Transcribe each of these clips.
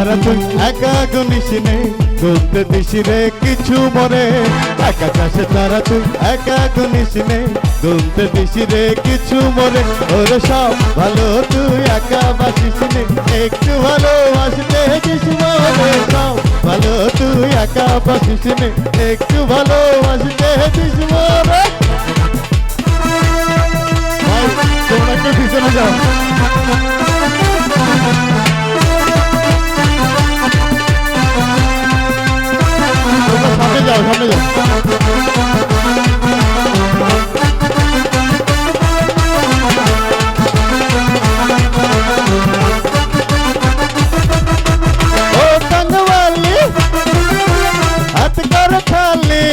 তারা তুই একা গুনিস নে গুনতে দিস রে কিছু মরে আকাশ তারা তুই একা গুনিস নে গুনতে দিস রে কিছু মরে ওর সব ভালো তুই একা বাসিস নে একটু ভালোবাসতে দিস মরে সব ভালো তুই একা বাসিস নে একটু ভালোবাসতে দিস মরে তোমরা একটু পিছনে যাও সামনে যাও সামনে যাও ও তঙ্গওয়ালি হাত কর খালি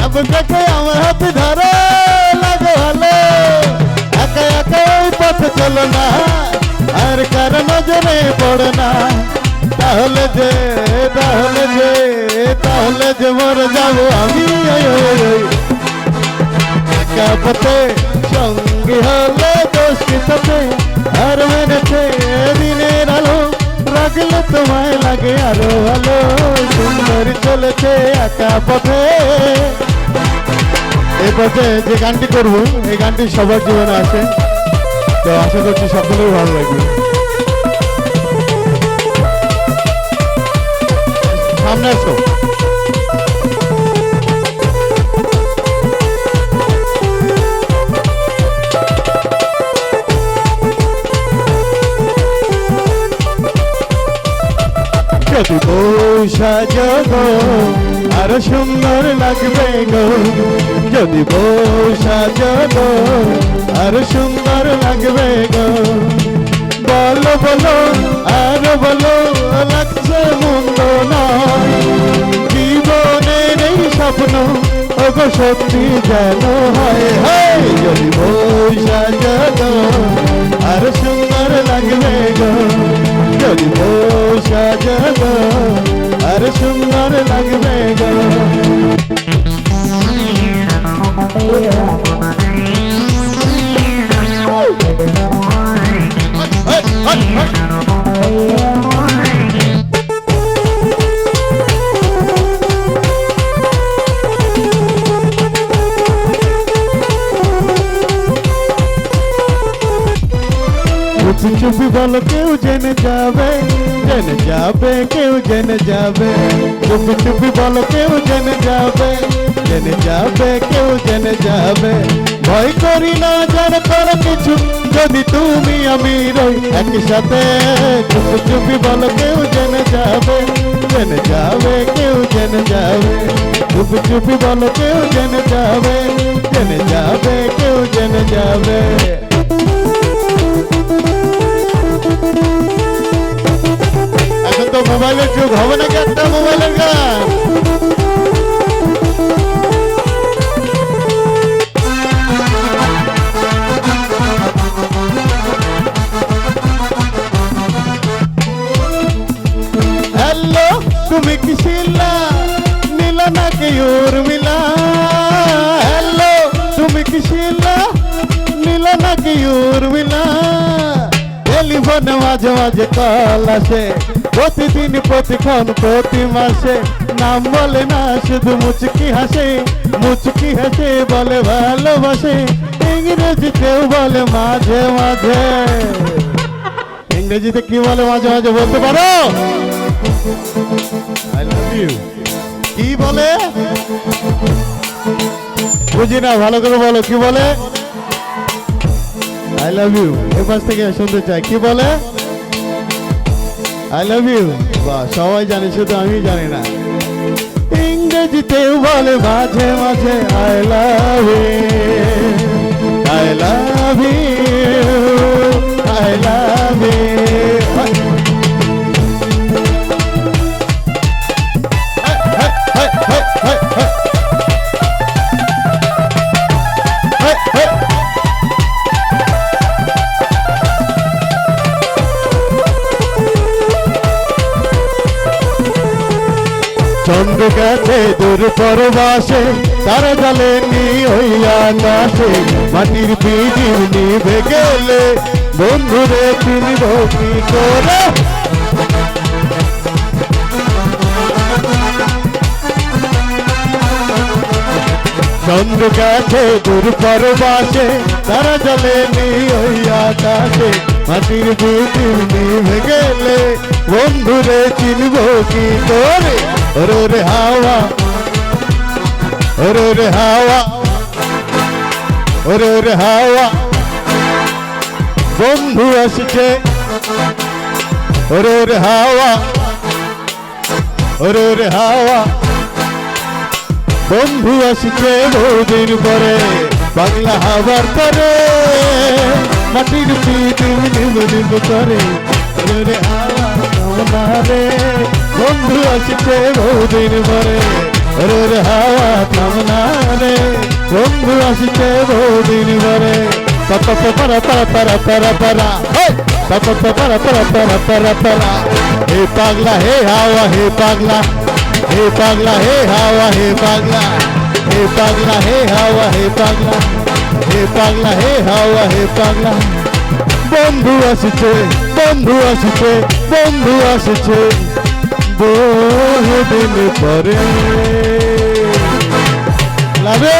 अब দেখে আমার হাত ধরে লাগে ভালো একা একা ওই পথ চলো না আর কার নজরে পড়ে না তাহলে যে মরে যাবো আমি একা পথে সঙ্গী হলে দোষী সাথে আর মেনেছে দিনের আলো রাখলে তোমায় লাগে আরো ভালো সুন্দর চলেছে একা পথে এই পথে যে গানটি করবো এই গানটি সবার জীবনে আসে তো আশা করছি সকলের ভালো লাগবে সামনে আসো যদি বউ সাজো গো আরো সুন্দর লাগবে গো যদি বউ সাজো গো আরো সুন্দর লাগবে গো বলো বলো আরো বলো লাগছে মন্দ নয় জীবনের এই স্বপ্ন ওগো সত্যি যেন হয় যদি বউ সাজো গো আরো সুন্দর লাগবে গো যদি বউ সাজো গো আরো সুন্দর লাগবে গো চুপি বলো কেউ জেনে যাবে কেউ জেনে যাবে চুপি চুপি বলো কেউ জেনে যাবে কেউ জেনে যাবে ভয় করি না যার করো কিছু যদি তুমি আমি রই একই সাথে চুপি চুপি বলো কেউ জেনে যাবে কেউ জেনে যাবে চুপি চুপি বলো কেউ জেনে যাবে কেউ জেনে যাবে এখন তো মোবাইলের যুগ হবে নাকি একটা মোবাইলের গান হ্যালো তুমি কি শিলা নীলা নাকি উর্মিলা হ্যালো তুমি কি শিলা নীলা নাকি উর্মিলা টেলিফোনে মাঝে মাঝে কল আসে প্রতিদিন প্রতিক্ষণ প্রতি মাসে নাম বলে না শুধু মুচকি হাসে বলে ভালোবাসে ইংরেজিতেও বলে মাঝে মাঝে ইংরেজিতে কি বলে মাঝে মাঝে বলতে পারো আই লাভ ইউ কি বলে বুঝি না ভালো করে বলো কি বলে I love you এই পাশ থেকে শুনতে চাই কি বলে I love you বাহ সবাই জানে শুধু আমি জানি না ইংরেজিতেও বলে মাঝে মাঝে I love you I love you I love you চন্দ্র গেছে দূর পরবাসে তারা জ্বলে নি ওই আকাশে মাটির পিদিম নিভে গেলে বন্ধুরে চিনব কি করে চন্দ্র গেছে দূর পরবাসে, তারা জ্বলে নি ওই আকাশে। মাটির বুদ্ধি নিভে গেলে বন্ধুরে চিনব কি করে? ওরে রে হাওয়া, ওরে রে হাওয়া, ওরে রে হাওয়া, বন্ধু আসছে। ওরে রে হাওয়া, ওরে রে হাওয়া, বন্ধু আসছে বহুদিন পরে। বাংলা হাওয়ার পরে মাটির পিটিম নিব নিব করে। ওরে রে হাওয়া থামনা রে, বন্ধু আসছে বহুদিন পরে। ওরে রে হাওয়া থামনা রে, বন্ধু আসছে বহুদিন পরে। পাপা পারা পারা পারা পারা পারা, পাপা পারা পারা পারা পারা পারা। হে পাগলা হে হাওয়া, হে পাগলা, হে পাগলা হে হাওয়া, হে পাগলা, হে পাগলা হে হাওয়া, হে পাগলা, হে পাগলা হে হাওয়া, হে পাগলা। বন্ধু আসছে, বন্ধু আসছে, বন্ধু আসছে বহুদিন পরে। লাভে